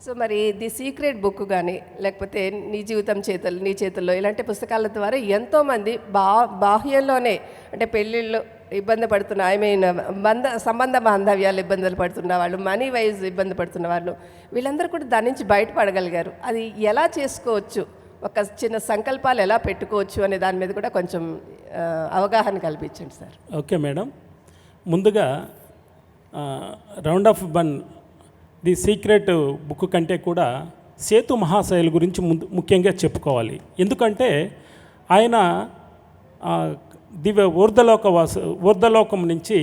So మరి the secret book కానీ లేకపోతే నీ చేతుల్లో ఇలాంటి పుస్తకాల ద్వారా ఎంతోమంది బాహ్యంలోనే అంటే పెళ్ళిళ్ళు ఇబ్బంది పడుతున్న ఐ మీన్ సంబంధ బాంధవ్యాలు ఇబ్బందులు పడుతున్న వాళ్ళు, మనీ వైజ్ ఇబ్బంది పడుతున్న వాళ్ళు, వీళ్ళందరూ కూడా దాని నుంచి బయటపడగలిగారు. అది ఎలా చేసుకోవచ్చు, ఒక చిన్న సంకల్పాలు ఎలా పెట్టుకోవచ్చు అనే దాని మీద కూడా కొంచెం అవగాహన కల్పించండి సార్. ఓకే మేడం, ముందుగా round of bun the secret book కంటే కూడా సేతు మహాశయుల గురించి ముఖ్యంగా చెప్పుకోవాలి. ఎందుకంటే ఆయన ఊర్ధలోకం నుంచి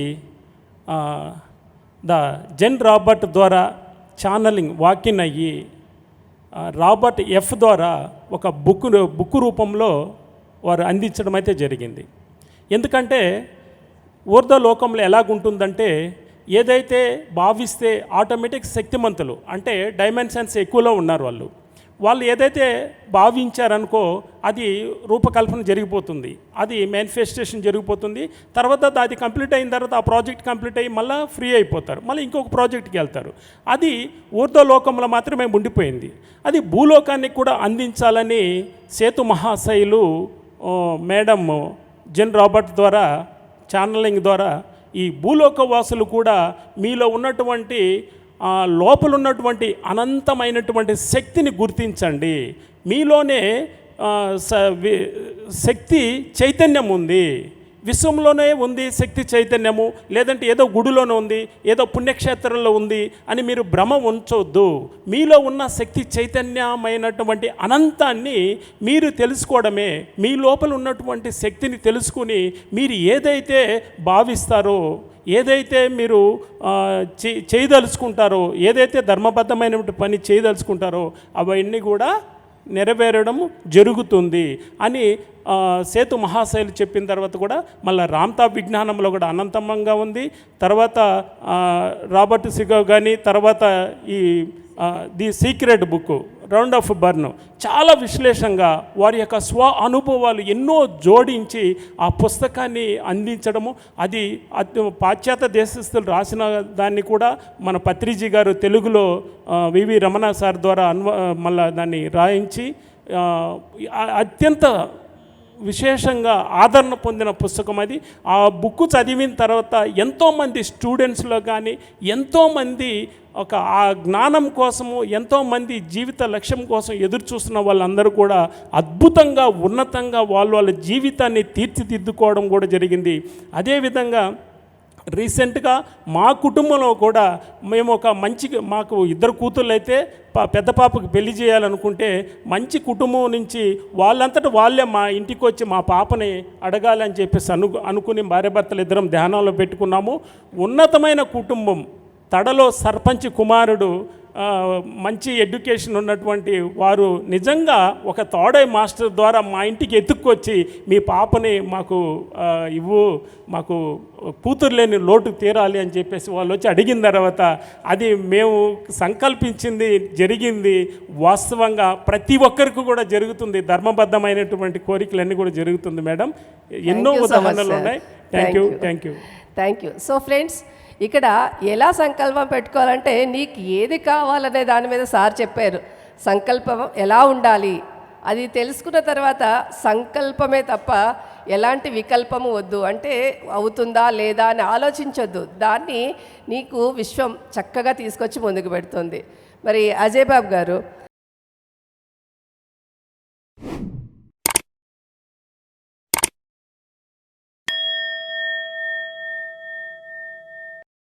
ద జెన్ రాబర్ట్ ద్వారా ఛానలింగ్ వాకిన్ అయ్యి రాబర్ట్ ఎఫ్ ద్వారా ఒక బుక్ రూపంలో వారు అందించడం అయితే జరిగింది. ఎందుకంటే ఊర్ధలోకంలో ఎలాగుంటుందంటే ఏదైతే భావిస్తే ఆటోమేటిక్ శక్తిమంతులు అంటే డైమెన్షన్స్ ఎక్కువలో ఉన్నారు వాళ్ళు ఏదైతే భావించారనుకో అది రూపకల్పన జరిగిపోతుంది, అది మేనిఫెస్టేషన్ జరిగిపోతుంది. తర్వాత అది కంప్లీట్ అయిన తర్వాత ఆ ప్రాజెక్ట్ కంప్లీట్ అయ్యి మళ్ళీ ఫ్రీ అయిపోతారు, మళ్ళీ ఇంకొక ప్రాజెక్ట్కి వెళ్తారు. అది ఊర్ధలోకంలో మాత్రమే ఉండిపోయింది. అది భూలోకానికి కూడా అందించాలని సేతు మహాశయులు మేడం జెన్ రాబర్ట్ ద్వారా ఛానలింగ్ ద్వారా ఈ భూలోక వాసులు కూడా మీలో ఉన్నటువంటి లోపల ఉన్నటువంటి అనంతమైనటువంటి శక్తిని గుర్తించండి. మీలోనే శక్తి చైతన్యం ఉంది, విశ్వంలోనే ఉంది శక్తి చైతన్యము, లేదంటే ఏదో గుడిలోనే ఉంది, ఏదో పుణ్యక్షేత్రంలో ఉంది అని మీరు భ్రమ ఉంచొద్దు. మీలో ఉన్న శక్తి చైతన్యమైనటువంటి అనంతాన్ని మీరు తెలుసుకోవడమే. మీ లోపల ఉన్నటువంటి శక్తిని తెలుసుకుని మీరు ఏదైతే భావిస్తారో, ఏదైతే మీరు చేయదలుచుకుంటారో, ఏదైతే ధర్మబద్ధమైన పని చేయదలుచుకుంటారో అవన్నీ కూడా నెరవేరడం జరుగుతుంది అని సేతు మహాశయులు చెప్పిన తర్వాత కూడా మళ్ళీ రామ్తాబ్ విజ్ఞానంలో కూడా అనంతంగా ఉంది. తర్వాత రాబర్ట్ సిగో కానీ తర్వాత ఈ the secret book round of burn చాలా విశ్లేషంగా వారి యొక్క స్వ అనుభవాలు ఎన్నో జోడించి ఆ పుస్తకాన్ని అందించడము, అది పాశ్చాత్య దేశస్తులు రాసిన దాన్ని కూడా మన పత్రిజీ గారు తెలుగులో వివి రమణ సార్ ద్వారా మళ్ళా దాన్ని రాయించి అత్యంత విశేషంగా ఆదరణ పొందిన పుస్తకం అది. ఆ బుక్ చదివిన తర్వాత ఎంతోమంది స్టూడెంట్స్లో కానీ ఎంతోమంది ఆ జ్ఞానం కోసము, ఎంతోమంది జీవిత లక్ష్యం కోసం ఎదురు చూస్తున్న వాళ్ళందరూ కూడా అద్భుతంగా ఉన్నతంగా వాళ్ళ జీవితాన్ని తీర్చిదిద్దుకోవడం కూడా జరిగింది. అదేవిధంగా రీసెంట్గా మా కుటుంబంలో కూడా మేము మాకు 2 కూతుళ్ళు అయితే పెద్ద పాపకు పెళ్లి చేయాలనుకుంటే మంచి కుటుంబం నుంచి వాళ్ళంతటా వాళ్ళే మా ఇంటికి వచ్చి మా పాపని అడగాలని చెప్పేసి అనుకుని భార్యాభర్తలు ఇద్దరం ధ్యానంలో పెట్టుకున్నాము. ఉన్నతమైన కుటుంబం, తడలో సర్పంచ్ కుమారుడు, మంచి ఎడ్యుకేషన్ ఉన్నటువంటి వారు నిజంగా ఒక తోడై మాస్టర్ ద్వారా మా ఇంటికి ఎత్తుక్కొచ్చి మీ పాపని మాకు మాకు కూతురు లేని లోటు తీరాలి అని చెప్పేసి వాళ్ళు వచ్చి అడిగిన తర్వాత అది మేము సంకల్పించింది జరిగింది. వాస్తవంగా ప్రతి ఒక్కరికి కూడా జరుగుతుంది, ధర్మబద్ధమైనటువంటి కోరికలన్నీ కూడా జరుగుతుంది మేడం. ఎన్నో ఉదాహరణలు ఉన్నాయి. Thank you. సో ఫ్రెండ్స్, ఇక్కడ ఎలా సంకల్పం పెట్టుకోవాలంటే నీకు ఏది కావాలనే దాని మీద సార్ చెప్పారు. సంకల్పం ఎలా ఉండాలి అది తెలుసుకున్న తర్వాత సంకల్పమే తప్ప ఎలాంటి వికల్పము వద్దు. అంటే అవుతుందా లేదా అని ఆలోచించొద్దు, దాన్ని నీకు విశ్వం చక్కగా తీసుకొచ్చి ముందుకు పెడుతుంది. మరి అజయ్ బాబు గారు,